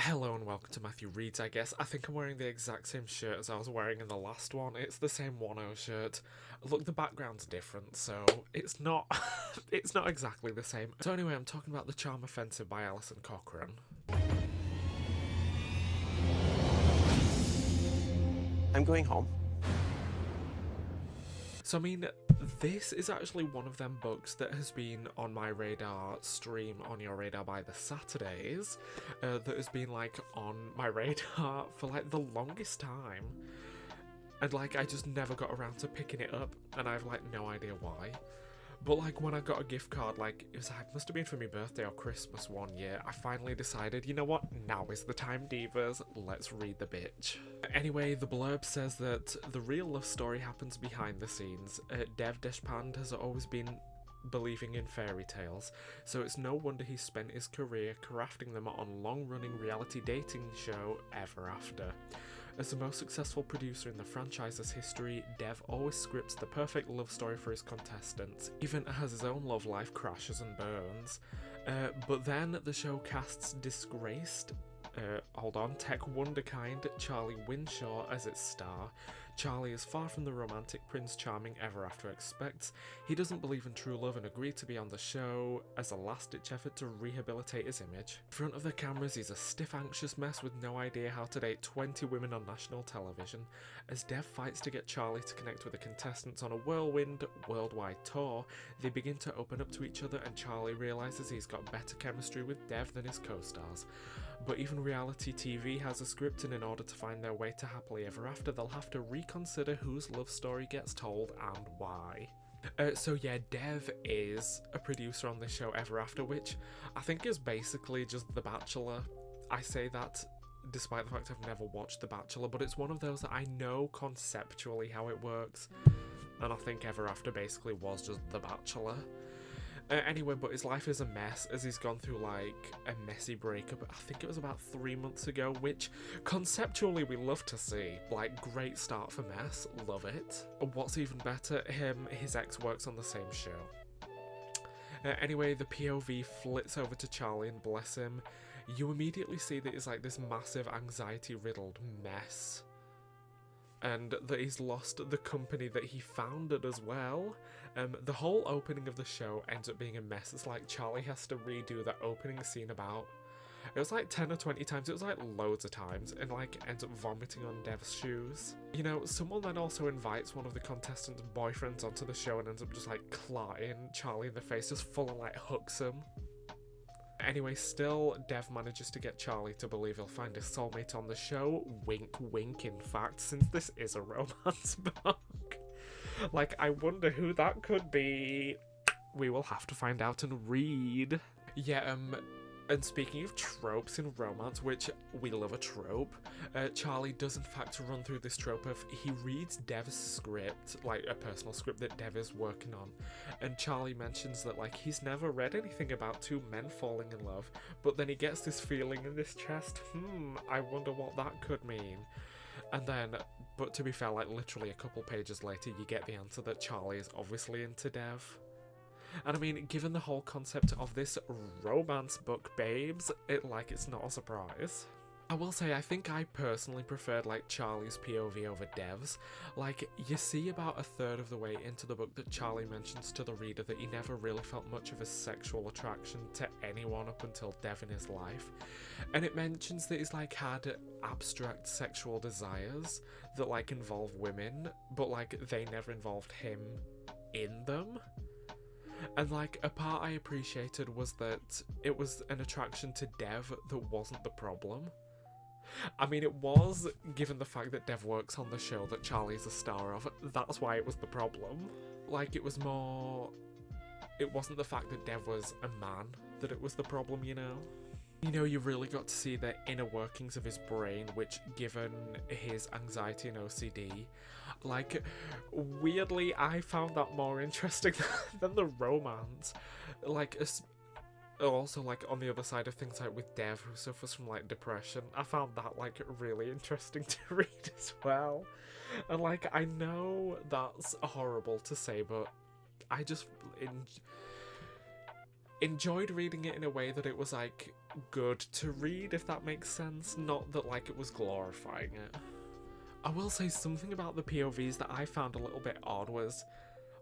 Hello and welcome to Matthew Reads, I guess. I think I'm wearing the exact same shirt as I was wearing in the last one. It's the same 1-0 shirt. Look, the background's different, so it's not it's not exactly the same. So anyway, I'm talking about The Charm Offensive by Alison Cochrane. I'm going home. So I mean, this is actually one of them books that has been on my radar stream on your radar by the Saturdays, that has been like on my radar for like the longest time, and like I just never got around to picking it up, and I have like no idea why. But like when I got a gift card, like it must have been for my birthday or Christmas one year, I finally decided, you know what, now is the time, divas, let's read the bitch. Anyway, the blurb says that the real love story happens behind the scenes. Dev Deshpande has always been believing in fairy tales, so it's no wonder he spent his career crafting them on long-running reality dating show Ever After. As the most successful producer in the franchise's history, Dev always scripts the perfect love story for his contestants, even as his own love life crashes and burns. But then the show casts disgraced tech wunderkind Charli Winshaw as its star. Charlie is far from the romantic Prince Charming Ever After expects. He doesn't believe in true love and agreed to be on the show as a last-ditch effort to rehabilitate his image. In front of the cameras, he's a stiff, anxious mess with no idea how to date 20 women on national television. As Dev fights to get Charlie to connect with the contestants on a whirlwind, worldwide tour, they begin to open up to each other, and Charlie realises he's got better chemistry with Dev than his co-stars. But even reality TV has a script, and in order to find their way to happily ever after, they'll have to reconsider whose love story gets told and why. So yeah, Dev is a producer on this show Ever After, which I think is basically just The Bachelor. I say that despite the fact I've never watched The Bachelor, but it's one of those that I know conceptually how it works, and I think Ever After basically was just The Bachelor. Anyway, but his life is a mess as he's gone through like a messy breakup. I think it was about 3 months ago, which conceptually we love to see. Like, great start for mess, love it. What's even better, his ex works on the same show. Anyway, the POV flits over to Charlie, and bless him, you immediately see that he's like this massive anxiety-riddled mess, and that he's lost the company that he founded as well. The whole opening of the show ends up being a mess. It's like Charlie has to redo the opening scene about, it was like 10 or 20 times, it was like loads of times, and like ends up vomiting on Dev's shoes. You know, someone then also invites one of the contestants' boyfriends onto the show and ends up just like clatting Charlie in the face, just full on like hooks him. Anyway, still, Dev manages to get Charlie to believe he'll find his soulmate on the show. Wink, wink, in fact, since this is a romance book. Like, I wonder who that could be. We will have to find out and read. Yeah, and speaking of tropes in romance, which we love a trope, Charlie does in fact run through this trope of he reads Dev's script, like a personal script that Dev is working on, and Charlie mentions that like he's never read anything about two men falling in love, but then he gets this feeling in his chest, I wonder what that could mean. And then, but to be fair, like literally a couple pages later, you get the answer that Charlie is obviously into Dev. And I mean, given the whole concept of this romance book, babes, it's not a surprise. I will say, I think I personally preferred like Charlie's POV over Dev's. Like, you see about a third of the way into the book that Charlie mentions to the reader that he never really felt much of a sexual attraction to anyone up until Dev in his life. And it mentions that he's like had abstract sexual desires that like involve women, but like they never involved him in them. And like, a part I appreciated was that it was an attraction to Dev that wasn't the problem. I mean, it was, given the fact that Dev works on the show that Charlie's a star of, that's why it was the problem. Like, it was more, it wasn't the fact that Dev was a man that it was the problem, you know? You know, you really got to see the inner workings of his brain, which, given his anxiety and OCD, like, weirdly, I found that more interesting than the romance. Like, also, like, on the other side of things, like, with Dev, who suffers from, like, depression, I found that, like, really interesting to read as well. And, like, I know that's horrible to say, but I just enjoyed reading it in a way that it was, like, good to read, if that makes sense. Not that like it was glorifying it. I will say something about the POVs that I found a little bit odd was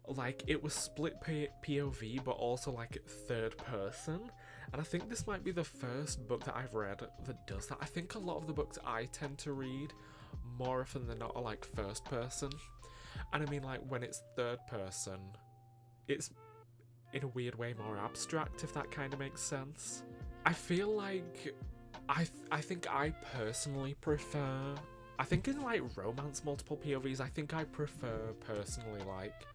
like it was split POV but also like third person, and I think this might be the first book that I've read that does that. I think a lot of the books I tend to read more often than not are like first person, and I mean like when it's third person it's in a weird way more abstract, if that kind of makes sense. I feel like I think I personally prefer, I think in like romance multiple POVs, I think I prefer personally like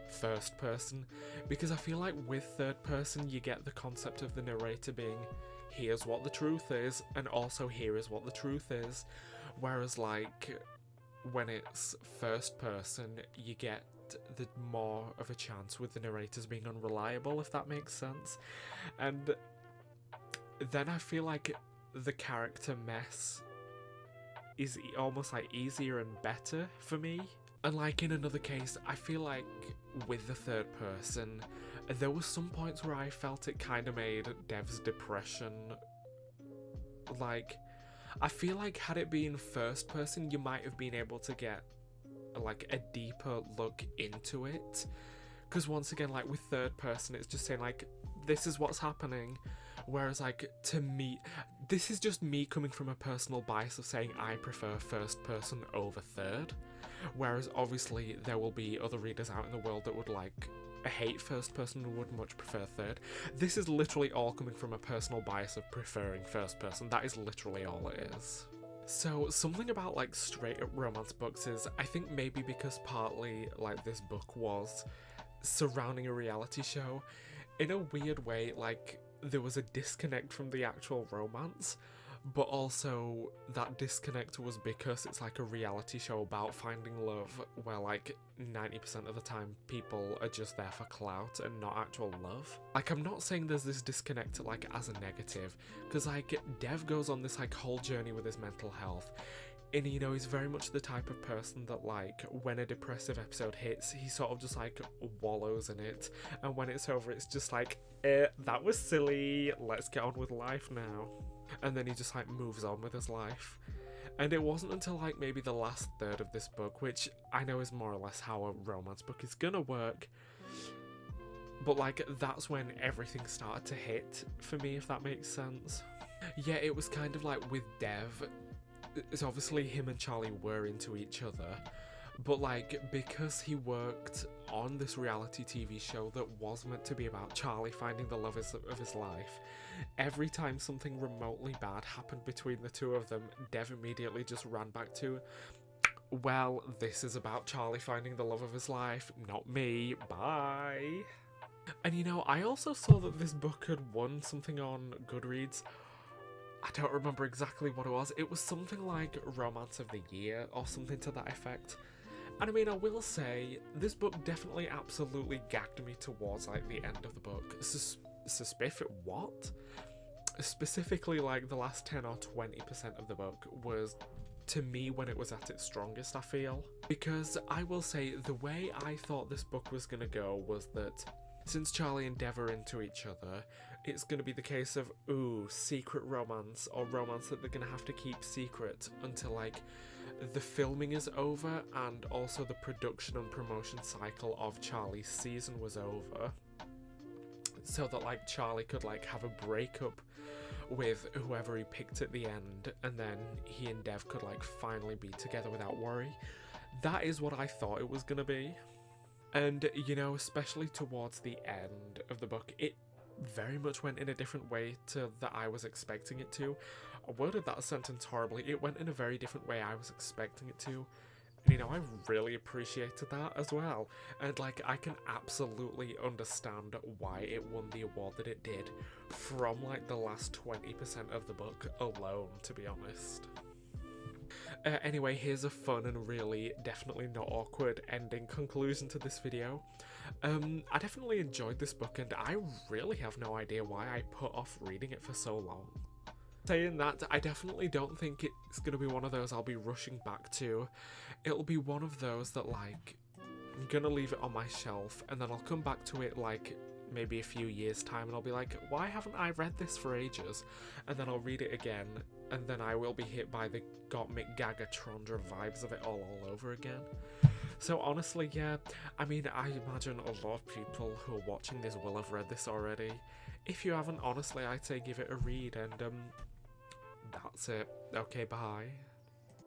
first person, because I feel like with third person you get the concept of the narrator being here's what the truth is and also here is what the truth is, whereas like when it's first person you get the more of a chance with the narrators being unreliable, if that makes sense. And then I feel like the character mess is almost like easier and better for me. And like in another case, I feel like with the third person, there were some points where I felt it kind of made Dev's depression, like, I feel like had it been first person, you might have been able to get like a deeper look into it. Because once again, like with third person, it's just saying like, this is what's happening. Whereas like to me, this is just me coming from a personal bias of saying I prefer first person over third. Whereas obviously there will be other readers out in the world that would like hate first person and would much prefer third. This is literally all coming from a personal bias of preferring first person. That is literally all it is. So something about like straight up romance books is, I think maybe because partly like this book was surrounding a reality show, in a weird way like there was a disconnect from the actual romance, but also that disconnect was because it's like a reality show about finding love where like 90% of the time people are just there for clout and not actual love. Like I'm not saying there's this disconnect like as a negative, because like Dev goes on this like whole journey with his mental health, and you know he's very much the type of person that like when a depressive episode hits he sort of just like wallows in it, and when it's over it's just like that was silly, let's get on with life now. And then he just like moves on with his life. And it wasn't until like maybe the last third of this book, which I know is more or less how a romance book is gonna work, but like that's when everything started to hit for me, if that makes sense. Yeah, it was kind of like with Dev, it's obviously him and Charli were into each other, but like because he worked on this reality TV show that was meant to be about Charli finding the love of his life, every time something remotely bad happened between the two of them, Dev immediately just ran back to, well, this is about Charli finding the love of his life, not me, bye. And you know, I also saw that this book had won something on Goodreads. I don't remember exactly what it was. It was something like Romance of the Year or something to that effect. And I mean, I will say, this book definitely absolutely gagged me towards like the end of the book. Specifically like the last 10 or 20% of the book was, to me, when it was at its strongest, I feel. Because I will say, the way I thought this book was gonna go was that since Charli and Dev are into each other, it's going to be the case of, ooh, secret romance, or romance that they're going to have to keep secret until, like, the filming is over and also the production and promotion cycle of Charli's season was over. So that, like, Charli could, like, have a breakup with whoever he picked at the end, and then he and Dev could, like, finally be together without worry. That is what I thought it was going to be. And, you know, especially towards the end of the book, it very much went in a different way to that I was expecting it to. I worded that sentence horribly. It went in a very different way I was expecting it to. And, you know, I really appreciated that as well. And, like, I can absolutely understand why it won the award that it did from, like, the last 20% of the book alone, to be honest. Anyway, here's a fun and really definitely not awkward ending conclusion to this video. I definitely enjoyed this book, and I really have no idea why I put off reading it for so long. Saying that, I definitely don't think it's going to be one of those I'll be rushing back to. It'll be one of those that, like, I'm going to leave it on my shelf, and then I'll come back to it, like, maybe a few years' time, and I'll be like, why haven't I read this for ages? And then I'll read it again, and then I will be hit by the Gottmik Gagatron vibes of it all over again. So honestly, yeah, I mean, I imagine a lot of people who are watching this will have read this already. If you haven't, honestly, I'd say give it a read, and that's it. Okay, bye.